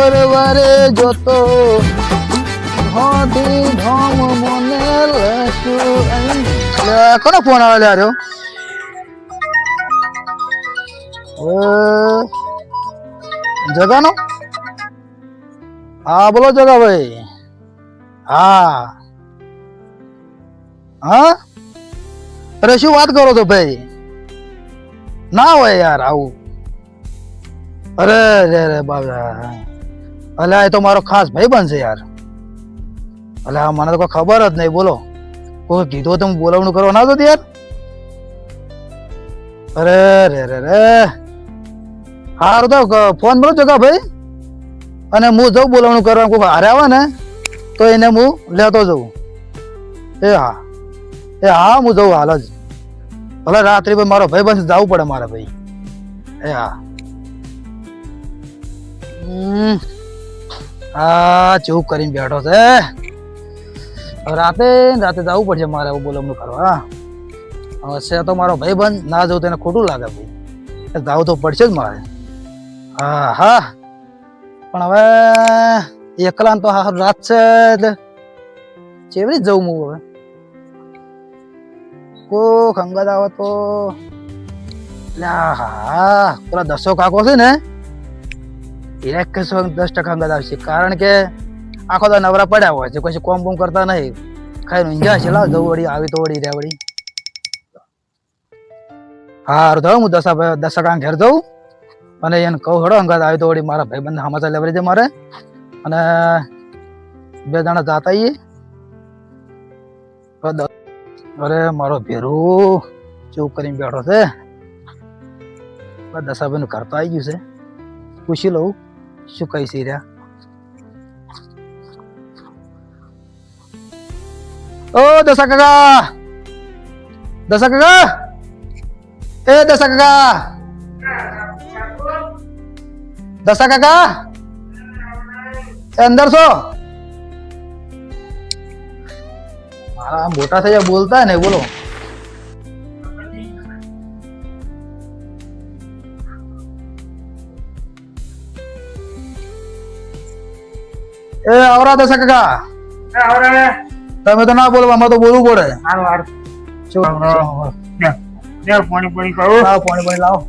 પરવારે જોતો હોધી ધોમ મને લેશું કોનો ફોન આવે લ્યો જગાનો હા બોલો જગા ભાઈ હા હા અરે શું વાત કરો છો ભાઈ ના હોય યાર આવું અરે રે રે બાબા અલ્યા એ તો મારો ખાસ ભાઈ બનશે યાર અલ્યા મને તો કોઈ ખબર જ નહીં બોલો કોઈ કીધું તો હું બોલાવણું કરવા ના દો યાર અરે રે રે રે હારું તો ફોન કરો જગા ભાઈ અને હું જઉં બોલાવણું કરવા કોઈ હારે આવે ને તો એને હું લેતો જઉં એ હા હું જઉં હાલ જ ભલે રાત્રે ભાઈ મારો ભાઈ બસ જવું પડે મારે ભાઈ એ હા ચૂપ કરીને બેઠો છે રાતે જવું પડશે મારે બોલાવણું કરવા હશે તો મારો ભાઈ બંધ ના જવું તો એને ખોટું લાગે ભાઈ જવું તો પડશે જ મારે હા પણ હવે એકલા તો હા રાત છે એટલે ચેવડી જ જવું હું હવે કોક અંગત આવે તો હા પેલા 10 કાકો છે ને એને 10% અંગત આવશે કારણ કે આખો તો નવરા પડ્યા હોય છે કોઈ કોમ બોમ કરતા નહીં ખાઈ ઊંઝા છે લાવ જવું વળી આવી તો વળી રે વળી હારું તો હું 10 ઘેર જઉં અને એને કહું હડો અંગત આવી તો વળી મારા ભાઈ બંધ સમાચાર લેવડી દે મારે અને 2 જણા જાતા આવીએ અરે મારો ભેરું ચૂપ કરીને બેઠો છે દશાભાઈ નું ઘર તો આવી ગયું છે પૂછી લઉં શું કઈ છે રહ્યા ઓ દશા કાકા એ દશા કાકા અંદર છો મારા મોટા થઈ જાય બોલતા ને બોલો એ આવરા દશા કાકા તમે તો ના બોલો આમાં તો બોલવું પડે પાણી લાવો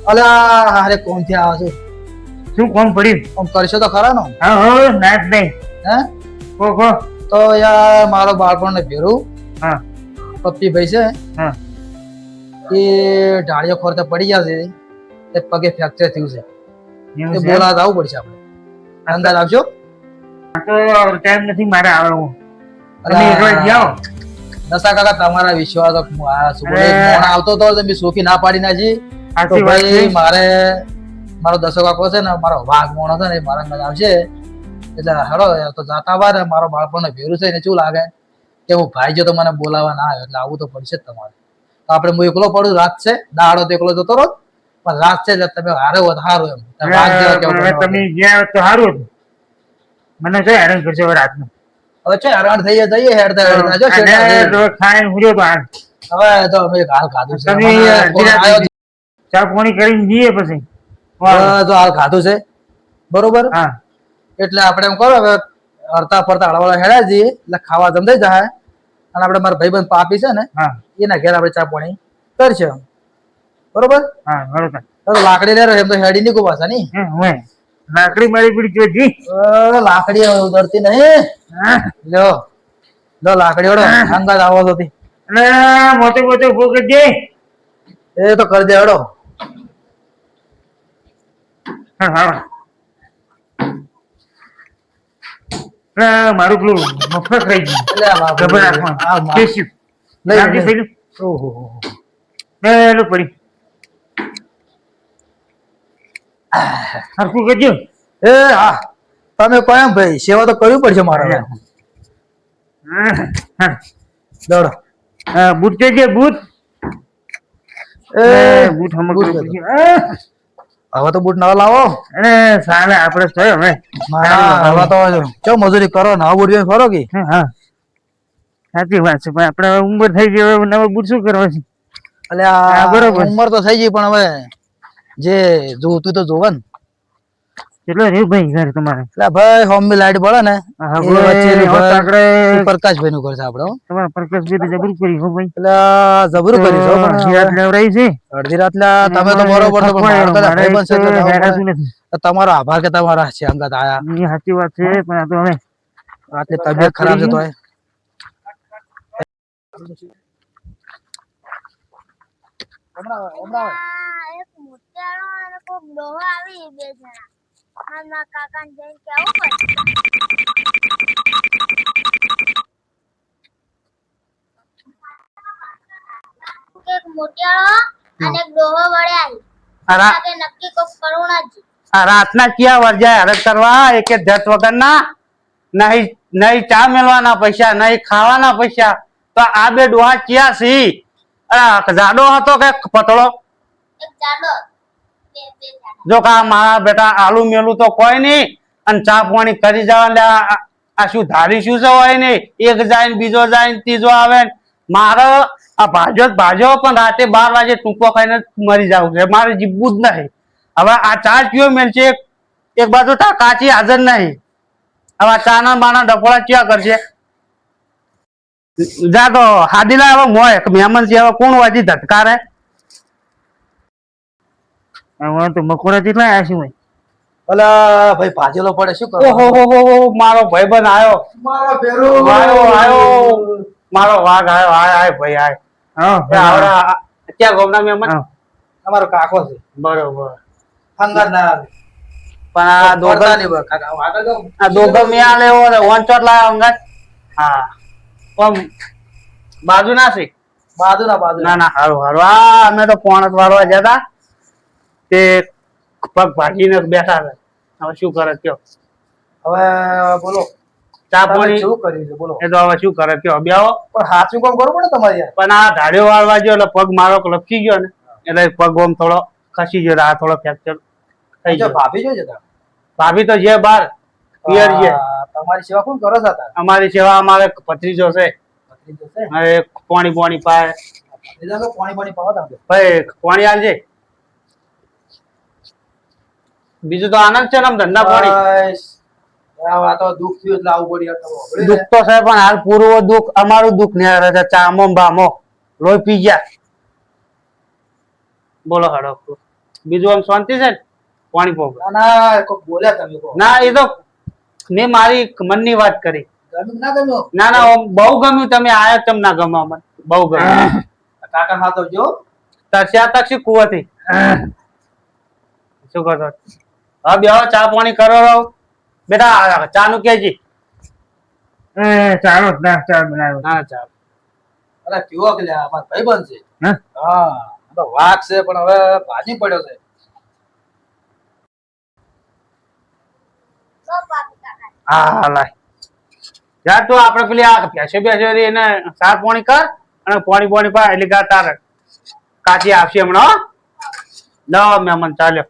અલ્યા અરે કોણ થી આવો છો શું કોણ પડી આમ કરશો તો ખરા નો નાચ નહીં હે કો તો યાર મારો બાળપણ ને ભેરું હા પપ્પી ભાઈ છે હા એ ઢાળીઓ ખોરતે પડી ગયા છે તે પગે ફ્રેક્ચર થયું છે એ બોલાવા આવવું પડશે આપણે અંદર આવજો તો ટાઈમ નથી મારે આવવાનું તમે એકવાર જાઓ દશા કાકા તમારા વિશ્વાસ આવતો તો તમે સોખી ના પાડી નાખી તો ભાઈ મારો દશો કાકો છે ને મારો વાઘ મોણો છે ને મારા અંદર આવશે એટલે હેડો તો જાતા વાર મારો બાળપણ ભેરું છે ને શું લાગે કે હું ભાઈ જો તો મને બોલાવા ના આવ્યો એટલે આવું તો પડશે જ તમારે તો આપણે હું એકલો પડું રાત છે દાડો તો એકલો જતો રહો પણ રાત છે એટલે તમે હારો હોત સારું એમ તમે ગયા તો સારું હતું મને શું હેરાન કરશે રાતનું હવે છે હેરાન થઈ જઈએ હેડતા ખાઈને હુજો તો હવે તો અમે હાલ ખાધું છે ચા પાણી કરીને જઈએ પછી તો હાલ ખાધું છે બરોબર હા એટલે આપણે એમ કરો હવે હરતા ફરતા હળવાળા હેડા જઈએ એટલે ખાવા જમતા જાય અને આપણે મારા ભાઈબંધ પાપી છે ને એના ઘેર આપણે ચા પાણી કરશે બરોબર હા બરોબર લાકડી લે એમ તો હેડી ની કોઈ પાછા ની લાકડી મારી પડી જોજી લાકડી ઉતરતી નહીં લો લાકડી ઓડો અંગાત આવો તો અને મોટે મોટે ઉભો કરજે એ તો કરી દે હડો મારું પેલું મફત રહી ગયું પડી હરખું કરજો એ હા તમે કોમ ભાઈ સેવા તો કરવી પડશે મારે દોડો બૂટ છે બૂટ બૂટ હવે તો બૂટ નવા લાવો અરે સાલે આપણે થયો હવે હવે તો ચો મજૂરી કરો નવા બૂટ ફરો કે હા સાચી વાત છે પણ આપણે ઉંમર થઈ ગઈ હવે નવા બૂટ શું કરવા છે એટલે બરોબર ઉંમર તો થઈ ગઈ પણ હવે જે જોતું તો જોવે ને કેટલો રહ્યું ભાઈ ઘર તમારે? એટલે ભાઈ હોમની લાઈટ બળે ને હા, એ વચ્ચેનું ઘર આપણે એ પ્રકાશભાઈ નું ઘર છે આપડે હો. તમારા પ્રકાશભાઈ તો જબરું કર્યું હો ભાઈ. એટલે જબરું કર્યું છે હો, પણ અડધી રાત હવે લેવરાઈ છે. અડધી રાત તમે તો બરોબર છો, પણ મારે તો ભાઈ બનશે એટલે જવું હેરાતું પડે. નથી. તો તમારો આભાર કે તમારા છે અંગત આયા. એ સાચી વાત છે, પણ આ તો હવે રાતની તબિયત ખરાબ છે તોય. એક મોતિયાળો અને કોક ડોહો આવી બે જણા મારા કાકાને જઈને કેવું પડે એક મોતિયાળો અને એક ડોહો વળ્યા કે નક્કી કોક કરુણાજી રાતના ક્યાં વર્જાય હરક કરવા એક ધત વગરના નહીં નહીં ચા મેળવાના પૈસા નહીં ખાવાના પૈસા તો આ બે ડોહા ક્યાં સી જાડો હતો કે પતળો એક જાડો બે જાડા જો કા મારા બેટા આલુ મેલું તો કોઈ નહીં અને ચા પાણી કરી જવા લે આ શું ધારી શું છે હોય નહીં એક જાય ને બીજો જાય ને ત્રીજો આવે ને મારે આ ભાજો પણ રાતે 12 વાગે ટૂંકો ખાઈને મરી જાવ છે મારે જીવવું જ નહીં હવે આ ચા કયો મેલ છે એક બાજુ કાચી હાજર નહીં હવે ચા ના બાના ડફોળા ક્યાં કરશે જા તો હાદીલા હવે મોય મહેમાન છે હવે કોણ વાજી ધટકારે હવે તો મકોડા કેટલા આવ્યા છે ભાઈ? અલા ભાઈ ભાજેલો પડે શું કરો? ઓહો મારો ભાઈબંધ આયો મારો વાઘ આયો આય ભાઈ આય આવડા ક્યાં ગોમના મહેમાન તમારો કાકો છે બરોબર અંગત ના પણ આ દોડતા નહીં બસ કાકા આગળ જાઓ. આ દોગો મિયા લેવો વંચોટ લાયો અંગત હા પણ બાજુ ના શીખ બાજુ ના ના હારું હારું આ અમે તો પોણત વાળવા જતા તે પગ ભાજીને બેઠા હતા હવે શું કરે કયો હવે બોલો ચા તમે પાણી શું કર્યું છે બોલો? એ તો હવે શું કરે કયો બેહો પણ સાચું કામ કરવું પડે તમારે યાર. પણ આ ધાડ્યો વાળવા ગયો એટલે પગ મારો લપસી ગયો ને એટલે પગ ઓમ થોડો ખસી ગયો આ થોડો ફ્રેક્ચર થઈ જો ગયો ભાભી જોઈ જતા ભાભી તો જે બાર પિયર છે તમારી સેવા કોણ કરો છો અત્યારે? અમારી સેવા અમારે ભત્રીજો છે ભત્રીજો છે? હવે પાણી પાય ભત્રીજા તો પાણી પાવો તમે. ભાઈ પાણી આલજે બીજું તો આનંદ છે ને આમ ધંધા પાણી બસ. આ તો દુઃખ થયું એટલે આવું પડ્યું તમે સાંભળ્યું ને? દુઃખ તો છે પણ હાલ પૂરું દુઃખ અમારું દુઃખ ને રહે છે ચામો બામો લોહી પી ગયા બોલો હાડો બીજું આમ શાંતિ છે ને પાણી પોગ ના ના કોક બોલ્યા તમે કહો. ના એ તો મેં મારી મનની વાત કરી ગમ્યું કે ના ગમ્યું? ના ના આમ બહુ ગમ્યું તમે આયા તમ ના ગમો મને બહુ ગમ્યું કાકા હાથ આવજો. તરસ્યા તક્ષી કુવાથી શું કરતો હા બેહો ચા પાણી કરો રહો બેટા ચા નું કેજી ચાલો ના ચા બનાવ્યો. હા ચા અરે કેવો કે લ્યા, અમારો ભાઈબંધ છે. હે? હા આ તો વાઘ છે પણ હવે ભાજી પડ્યો છે. તો પાકી કાકા હા લાય યાર તું આપણે પેલી આ ભેંસો એને સાર પાણી કર અને પાણી પા એટલે ગા તારે કાચી આપશે હમણાં હો લો મહેમાન ચાલ્યો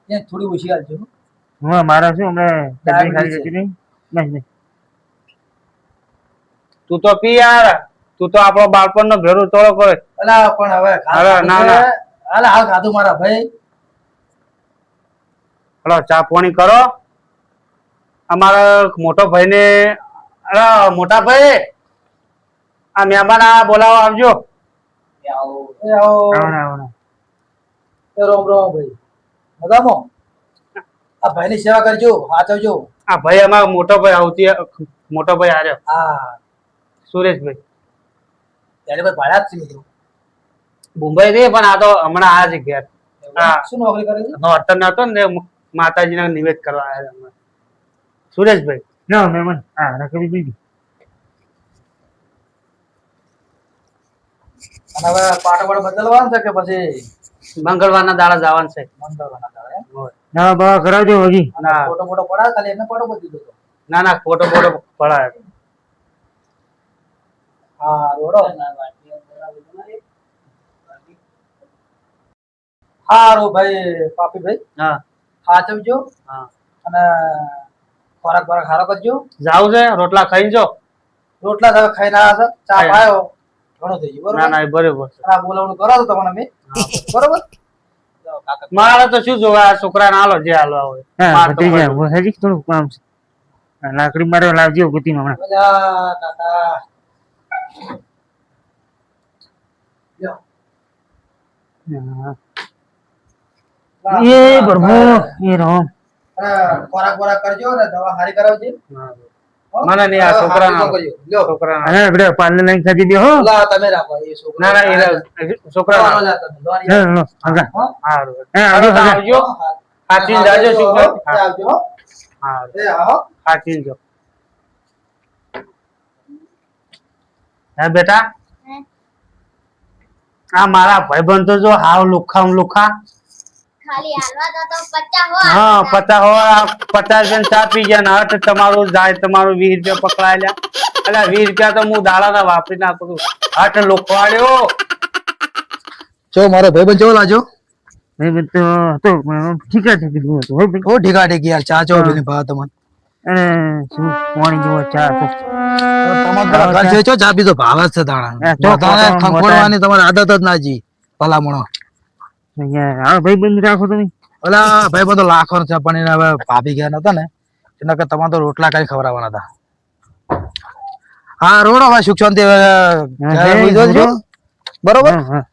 ત્યાં થોડી ઓછી આવજો. હા મારા શું હમણાં ચટણી ખાલી ડાયાબિટીસ જતી નહીં નહીં તું તો પી યાર તું તો આપણો બાળપણનો ભેરું તોડો કરે અલા પણ હવે અરે, ના, ના. હાલ ખાધું મારા ભાઈ. હલો ચા પાણી કરો અમારા મોટો ભાઈ ને અરે મોટા ભાઈ આ મહેમાન આ બોલાવા આવજો એ આવો. એ આવો. આવના એ રોમ રોમ ભાઈ. મજામાં? આ ભાઈની સેવા કરજો, સાચવજો. આ ભાઈ અમારો મોટો ભાઈ આવતી મોટો ભાઈ આવ્યો હા સુરેશભાઈ ત્યારે ભાઈ ભાડા જ છે મિત્રો. મુંબઈ થી પણ આ તો હમણાં આ છે ઘેર હા. શું નોકરી કરે છે? નોર્તન નતો ને માતાજીને નિવેદ કરવા આવ્યા હમણાં. સુરેશભાઈ ના મહેમાન હા રકબી બીજી અને હવે પાટો પાટો બદલવાનું છે કે પછી મંગળવારના દાડા જવાનું છે મંગળવારના દાડે એમ? ના બા કરાવજો હજી. અને ના. ફોટો ફોટો પડાવે ખાલી એમને પાટો બદલી દો. ના ના ફોટો પડાય હા રોડો. હારું ભાઈ પાપી ભાઈ હા સાચવજો હા અને ખોરાક બરાક સારો કરજો. જાવું છે રોટલા ખાઈ જો રોટલા તમે ખાઈને આવ્યા છો, ચા ખાઈ. પાયો ઘણું થઈ ગયું ના બરોબર. ના એ બરોબર છે અને આ બોલાવવાનું કરો છો તમને મેં બરોબર. મારે તો શું જોવે આ છોકરાને હાલો જે હાલવા હોય હા મારે તો ભત્રીજા બધું. હજી થોડું કામ છે આ લાકડી મારે લાવજો ગતિમાં હમણાં અલ્યા, કાકા લ્યો. હા. એ પ્રભુ એ રામ ખોરાક બોરાક કરજો ને દવા હારી કરાવજે મને નહીં આ છોકરાને હારી તો કરજો. લ્યો. છોકરાને અરે આપણે પાર્લર લાઈન ખાધી દે હો ઓલા તમે રાખો એ છોકરો ના ના એ છોકરાને દવા લ્યા તમે, દવા હે, લ્યા. લો, આગળ. હો? હારું. હે, હાલો આગળ, તો આગળ. આવજો હાચીને જાજો છોકરો એ આવજો હો. હારું. એ આવો. હાચીને જો હે બેટા હે? આ મારા ભાઈબંધ તો જો હાવ લુખા ખાલી હાલવા દો તો 50 હો હા 50 હોય 50 ચા પી ગયા ને હટ તમારું જાય તમારું 20 રૂપિયા પકડાયેલા એટલે 20 રૂપિયા તો હું દાડાના વાપરી નાખું છું હટ લોખવાડ્યો જો મારો ભાઈબંધ કેવો લાજો ભાઈ તો ઠીકા ઠીકી દઉં હતું હો ભાઈ ઓ ઠીકા ઠીકી યાર ચા ચો પીને ભાવ તમને અરે શું પાણી જેવો ચા તો તમારા ઘર છે ચો ચા પીધો ભાવ જ છે હા, દાણા ચો, બધાને મોટા- ખંખોળવાની તમારી આદત જ ના જી ભલામણો હા ભાઈ બંધ રાખો તમે ઓલા ભાઈબંધો લાખો છે પણ એને હવે ભાભી ગયા નતા ને એના કરતા તમારે તો રોટલા કઈ ખવડાવવાના હતા હા રોડો હવે સુખ શાંતિ હવે ઘરે જય બીજો જ ગુરુ. છો. બરોબર હા હા